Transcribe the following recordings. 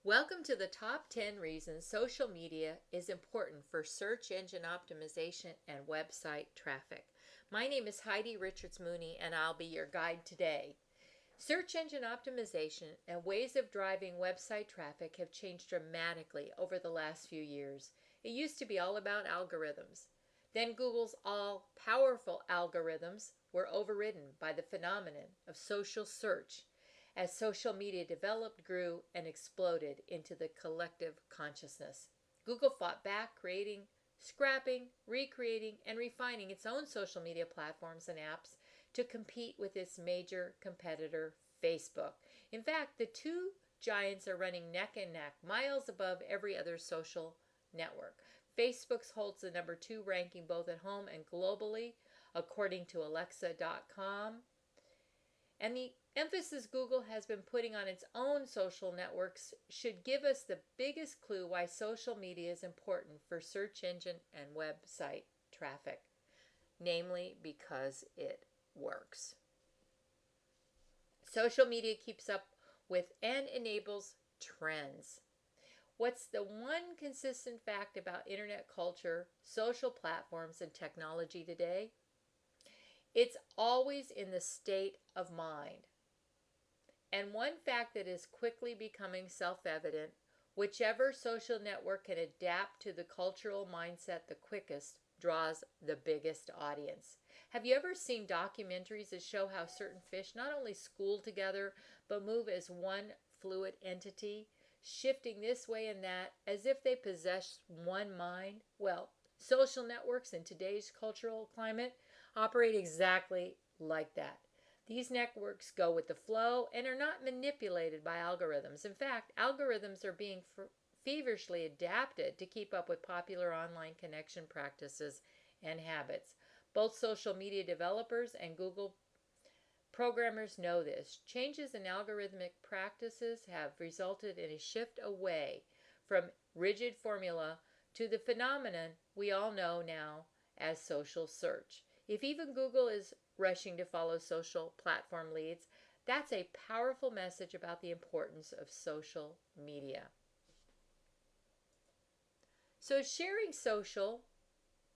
Welcome to the top 10 reasons social media is important for search engine optimization and website traffic. My name is Heidi Richards Mooney and I'll be your guide today. Search engine optimization and ways of driving website traffic have changed dramatically over the last few years. It used to be all about algorithms. Then Google's all-powerful algorithms were overridden by the phenomenon of social search as social media developed, grew, and exploded into the collective consciousness. Google fought back, creating, scrapping, recreating, and refining its own social media platforms and apps to compete with its major competitor, Facebook. In fact, the two giants are running neck and neck, miles above every other social network. Facebook holds the number 2 ranking both at home and globally, according to Alexa.com. And the emphasis Google has been putting on its own social networks should give us the biggest clue why social media is important for search engine and website traffic, namely because it works. Social media keeps up with and enables trends. What's the one consistent fact about internet culture, social platforms, and technology today? It's always in the state of mind. And one fact that is quickly becoming self-evident, whichever social network can adapt to the cultural mindset the quickest draws the biggest audience. Have you ever seen documentaries that show how certain fish not only school together, but move as one fluid entity, shifting this way and that as if they possess one mind? Well, social networks in today's cultural climate operate exactly like that. These networks go with the flow and are not manipulated by algorithms. In fact, algorithms are being feverishly adapted to keep up with popular online connection practices and habits. Both social media developers and Google programmers know this. Changes in algorithmic practices have resulted in a shift away from rigid formula to the phenomenon we all know now as social search. If even Google is rushing to follow social platform leads, that's a powerful message about the importance of social media. So sharing social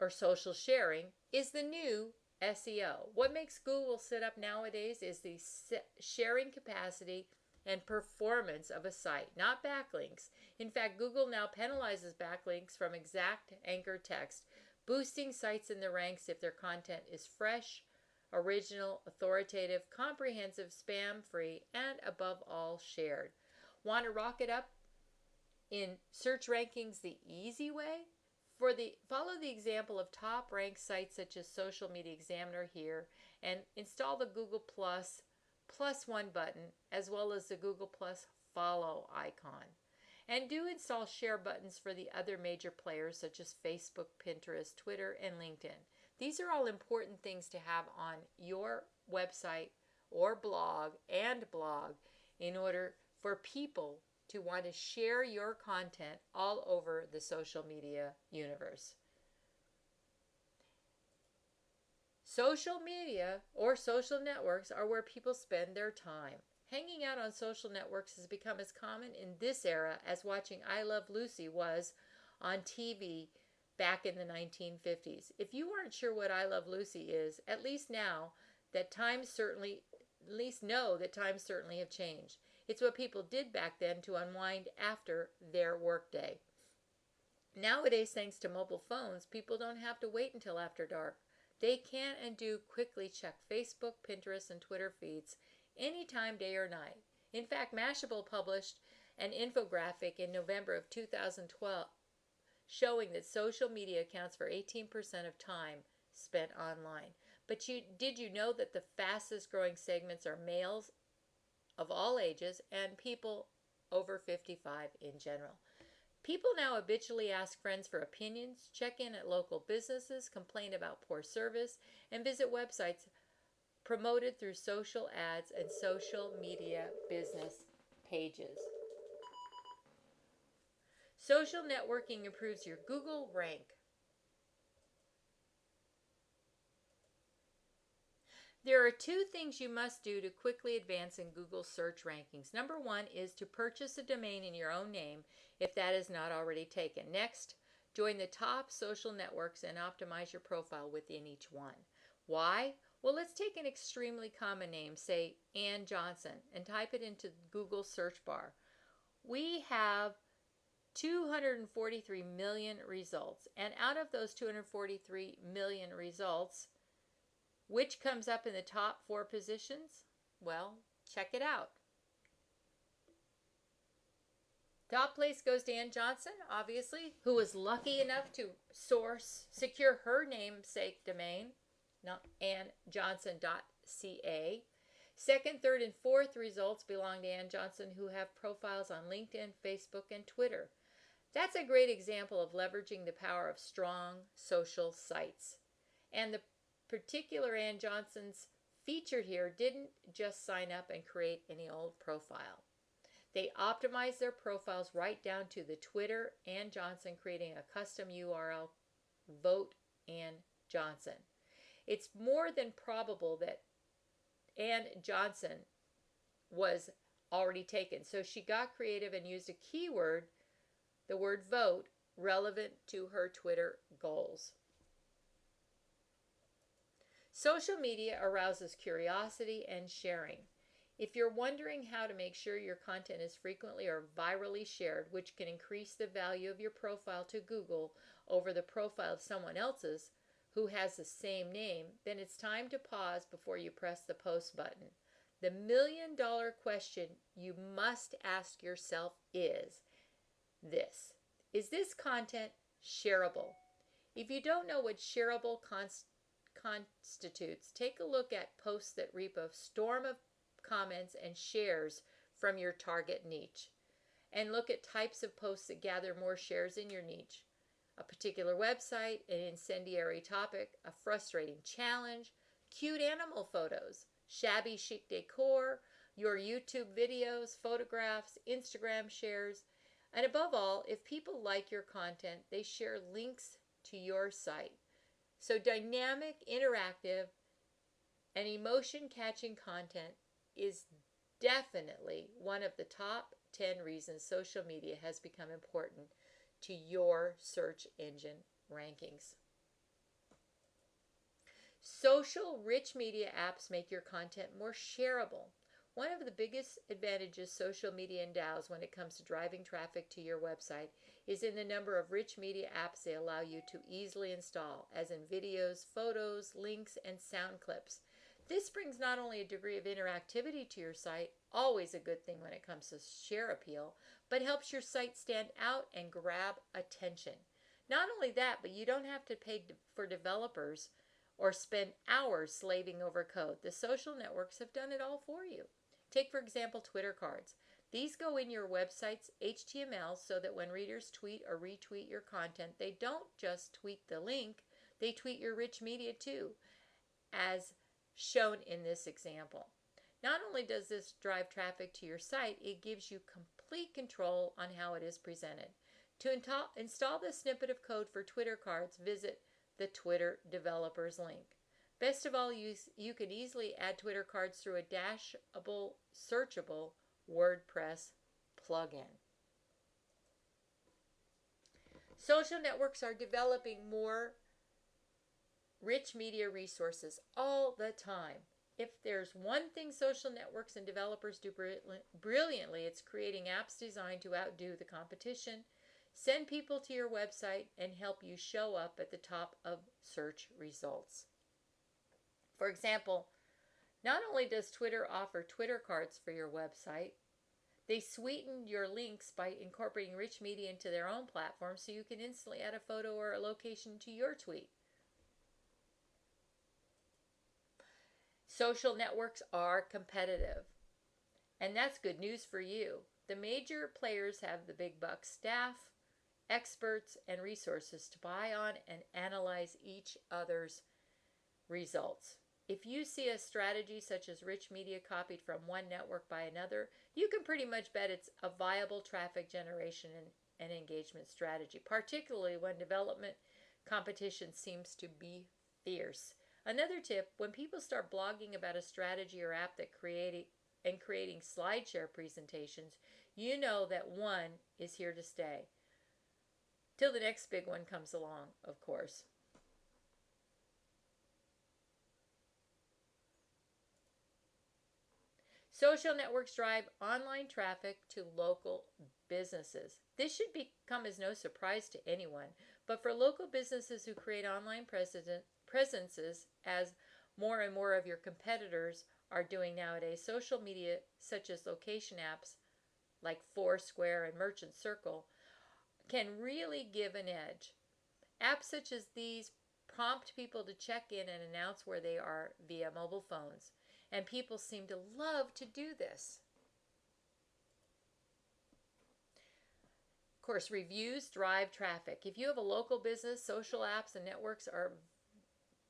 or social sharing is the new SEO. What makes Google sit up nowadays is the sharing capacity and performance of a site, not backlinks. In fact, Google now penalizes backlinks from exact anchor text, boosting sites in the ranks if their content is fresh, original, authoritative, comprehensive, spam-free, and above all, shared. Want to rock it up in search rankings the easy way? Follow the example of top-ranked sites such as Social Media Examiner here and install the Google Plus +1 button as well as the Google Plus follow icon. And do install share buttons for the other major players such as Facebook, Pinterest, Twitter, and LinkedIn. These are all important things to have on your website or blog in order for people to want to share your content all over the social media universe. Social media or social networks are where people spend their time. Hanging out on social networks has become as common in this era as watching I Love Lucy was on TV back in the 1950s. If you aren't sure what I Love Lucy is, at least know that times certainly have changed. It's what people did back then to unwind after their workday. Nowadays, thanks to mobile phones, people don't have to wait until after dark. They can and do quickly check Facebook, Pinterest, and Twitter feeds anytime, day or night. In fact, Mashable published an infographic in November of 2012 showing that social media accounts for 18% of time spent online. But did you know that the fastest growing segments are males of all ages and people over 55 in general? People now habitually ask friends for opinions, check in at local businesses, complain about poor service, and visit websites promoted through social ads and social media business pages. Social networking improves your Google rank. There are two things you must do to quickly advance in Google search rankings. Number one is to purchase a domain in your own name if that is not already taken. Next, join the top social networks and optimize your profile within each one. Why? Well, let's take an extremely common name, say Ann Johnson, and type it into Google search bar. We have 243 million results, and out of those 243 million results, which comes up in the top 4 positions? Well, check it out. Top place goes to Ann Johnson, obviously, who was lucky enough to secure her namesake domain, not annjohnson.ca. Second, third, and fourth results belong to Ann Johnson, who have profiles on LinkedIn, Facebook, and Twitter. That's a great example of leveraging the power of strong social sites. And the particular Ann Johnson's featured here didn't just sign up and create any old profile. They optimized their profiles right down to the Twitter Ann Johnson, creating a custom URL, Vote Ann Johnson. It's more than probable that Ann Johnson was already taken, so she got creative and used a keyword, the word vote, relevant to her Twitter goals. Social media arouses curiosity and sharing. If you're wondering how to make sure your content is frequently or virally shared, which can increase the value of your profile to Google over the profile of someone else's who has the same name, then it's time to pause before you press the post button. The $1,000,000 question you must ask yourself is this: is this content shareable? If you don't know what shareable constitutes, take a look at posts that reap a storm of comments and shares from your target niche, and look at types of posts that gather more shares in your niche. A particular website, an incendiary topic, a frustrating challenge, cute animal photos, shabby chic decor, your YouTube videos, photographs, Instagram shares, and above all, if people like your content, they share links to your site. So dynamic, interactive, and emotion-catching content is definitely one of the top 10 reasons social media has become important to your search engine rankings. Social rich media apps make your content more shareable. One of the biggest advantages social media endows when it comes to driving traffic to your website is in the number of rich media apps they allow you to easily install, as in videos, photos, links, and sound clips. This brings not only a degree of interactivity to your site, always a good thing when it comes to share appeal, but helps your site stand out and grab attention. Not only that, but you don't have to pay for developers or spend hours slaving over code. The social networks have done it all for you. Take, for example, Twitter cards. These go in your website's HTML so that when readers tweet or retweet your content, they don't just tweet the link, they tweet your rich media too, as shown in this example. Not only does this drive traffic to your site, it gives you complete control on how it is presented. To install this snippet of code for Twitter cards, visit the Twitter developers link. Best of all, you can easily add Twitter cards through a dashable, searchable WordPress plugin. Social networks are developing more rich media resources all the time. If there's one thing social networks and developers do brilliantly, it's creating apps designed to outdo the competition, send people to your website, and help you show up at the top of search results. For example, not only does Twitter offer Twitter cards for your website, they sweeten your links by incorporating rich media into their own platform so you can instantly add a photo or a location to your tweet. Social networks are competitive, and that's good news for you. The major players have the big bucks, staff, experts, and resources to buy on and analyze each other's results. If you see a strategy such as rich media copied from one network by another, you can pretty much bet it's a viable traffic generation and engagement strategy, particularly when development competition seems to be fierce. Another tip, when people start blogging about a strategy or app that creating SlideShare presentations, you know that one is here to stay. Till the next big one comes along, of course. Social networks drive online traffic to local businesses. This should come as no surprise to anyone, but for local businesses who create online presences, as more and more of your competitors are doing nowadays, social media such as location apps like Foursquare and Merchant Circle can really give an edge. Apps such as these prompt people to check in and announce where they are via mobile phones, and people seem to love to do this. Of course, reviews drive traffic. If you have a local business, social apps and networks are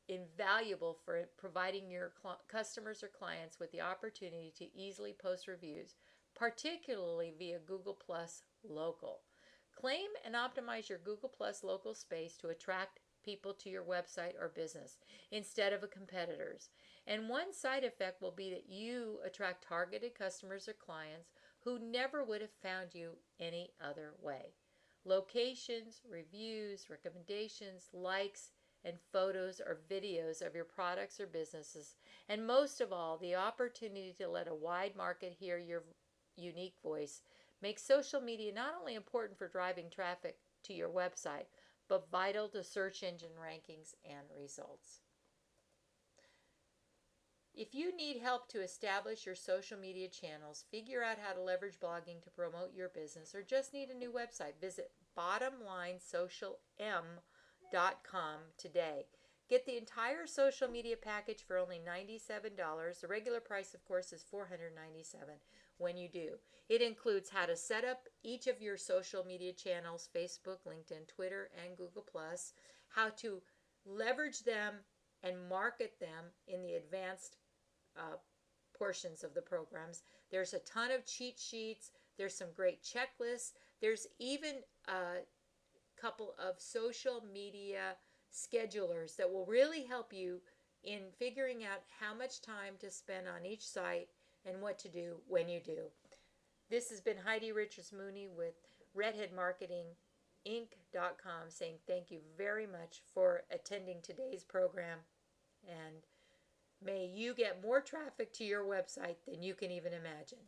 invaluable for providing your customers or clients with the opportunity to easily post reviews, particularly via Google Plus Local. Claim and optimize your Google Plus Local space to attract people to your website or business instead of a competitor's. And one side effect will be that you attract targeted customers or clients who never would have found you any other way. Locations, reviews, recommendations, likes, and photos or videos of your products or businesses, and most of all, the opportunity to let a wide market hear your unique voice, makes social media not only important for driving traffic to your website, but vital to search engine rankings and results. If you need help to establish your social media channels, figure out how to leverage blogging to promote your business, or just need a new website, visit bottomlinesocialm.com today. Get the entire social media package for only $97. The regular price, of course, is $497 when you do. It includes how to set up each of your social media channels, Facebook, LinkedIn, Twitter, and Google+, how to leverage them and market them in the advanced portions of the programs. There's a ton of cheat sheets. There's some great checklists. There's even a couple of social media schedulers that will really help you in figuring out how much time to spend on each site and what to do when you do. This has been Heidi Richards Mooney with redheadmarketinginc.com saying thank you very much for attending today's program, and may you get more traffic to your website than you can even imagine.